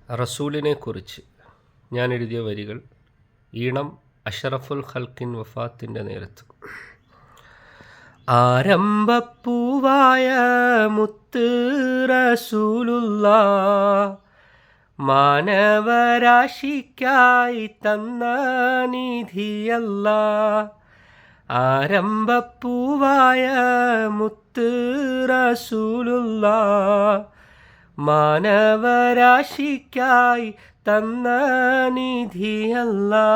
റസൂലിനെ കുറിച്ച് ഞാൻ എഴുതിയ വരികൾ. ഈണം അഷറഫുൽ ഖൽക്കിൻ വഫാത്തിൻ്റെ നേരത്ത്. ആരംഭപ്പൂവായ മുത്ത് റസൂലുള്ളാ, മാനവരാശിക്കായി തന്ന നിധിയല്ലാ. ആരംഭപ്പൂവായ മുത്ത് റസൂലുള്ളാ, മാനവരാശിക്കായി തന്ന നിധിയല്ലാ.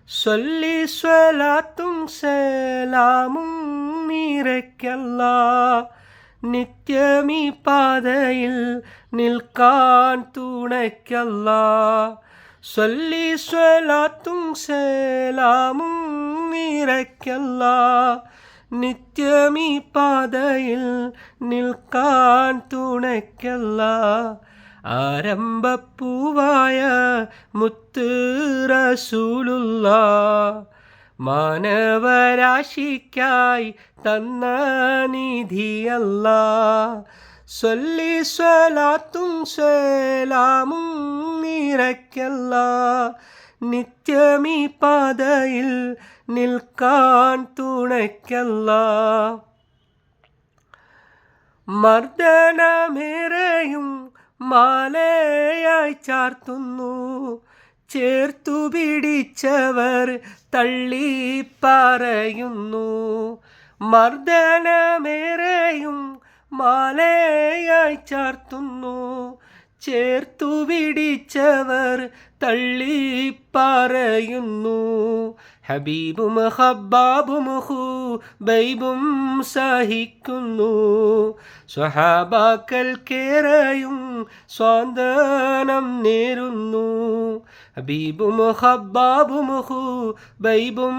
സ്വല്ലി സ്വലാത്തും സലാമും നിറയ്ക്കല്ലാ, നിത്യമീ പാതയിൽ നിൽക്കാൻ തുണയ്ക്കല്ലാ. സ്വല്ലി സ്വലാത്തും സലാമും നിറയ്ക്കല്ലാ, നിത്യമീ പാതയിൽ നിൽക്കാൻ തുണയ്ക്കല്ലാ. ആരംഭപ്പൂവായ മുത്ത് റസൂലുള്ളാ, മാനവരാശിക്കായി തന്ന നിധിയല്ലാ. സ്വല്ലി സ്വലാത്തും സലാമും നിറയ്ക്കല്ലാ, നിത്യമീ പാതയിൽ നിൽക്കാൻ തുണയ്ക്കല്ലാ. മർദ്ദനമേറെയും മാലയായി ചാർത്തുന്നു, ചേർത്തു പിടിച്ചവർ തള്ളി പറയുന്നു. മർദ്ദനമേറെയും മാലയായി ചാർത്തുന്നു, ചേർത്തു പിടിച്ചവർ തള്ളി പറയുന്നു. ഹബീബും ഹബ്ബാബും ഹുബൈബും സഹിക്കുന്നു, സ്വഹാബാക്കൾക്കേറെയും സ്വാന്തനം നേരുന്നു. ഹബീബും ഹബ്ബാബും ഹുബൈബും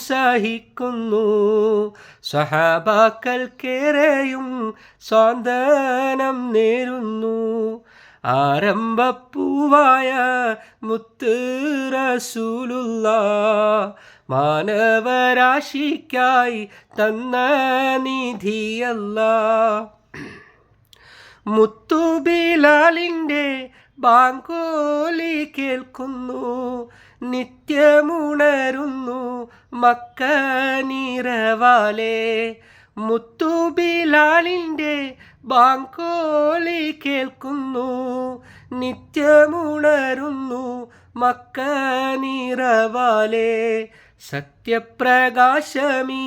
സഹിക്കുന്നു, സ്വഹാബാക്കൾക്കേറെയും സ്വാന്തനം നേരുന്നു. ആരംഭപ്പൂവായ മുത്ത് റസൂലുള്ളാ, മാനവരാശിക്കായി തന്ന നിധിയല്ലാ. മുത്തു ബിലാലിൻ്റെ ബാങ്കോലി കേൾക്കുന്നു, നിത്യമുണരുന്നു മക്ക നിറവാലേ. മുത്തു ബിലാലിൻ്റെ ബാങ്കോലി കേൾക്കുന്നു, നിത്യമുണരുന്നു മക്ക നിറവാലേ. സത്യപ്രകാശമീ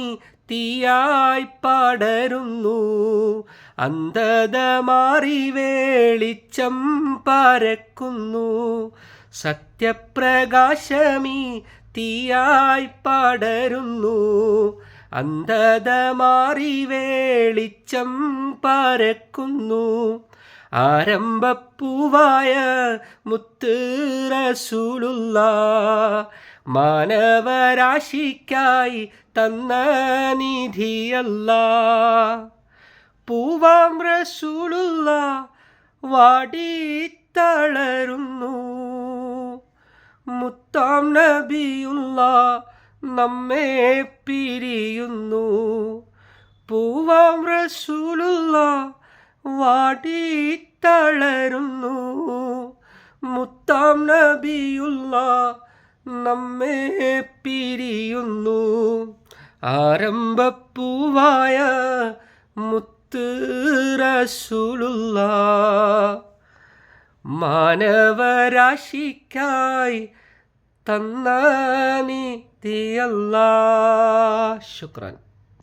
തീയായി പടരുന്നു, അന്ധത മാറി വെളിച്ചം പരക്കുന്നു. സത്യപ്രകാശമീ തീയായി പടരുന്നു, അന്ധത മാറി വെളിച്ചം പരക്കുന്നു. ആരംഭപ്പൂവായ മുത്ത് റസൂലുള്ളാ, മാനവരാശിക്കായി തന്ന നിധിയല്ലാ. പൂവാം റസൂലുള്ളാ വാടിത്തളരുന്നു, മുത്താം നബിയുള്ളാ നമ്മെ പിരിയുന്നു. പൂവാം റസൂലുള്ളാ വാടിത്തളരുന്നു, മുത്താം നബിയുള്ളാ നമ്മെ പിരിയുന്നു. ആരംഭപ്പൂവായ മുത്ത് റസൂലുള്ളാ, മാനവരാശിക്കായി തന്ന നിധിയല്ലാ. ശുക്രാൻ.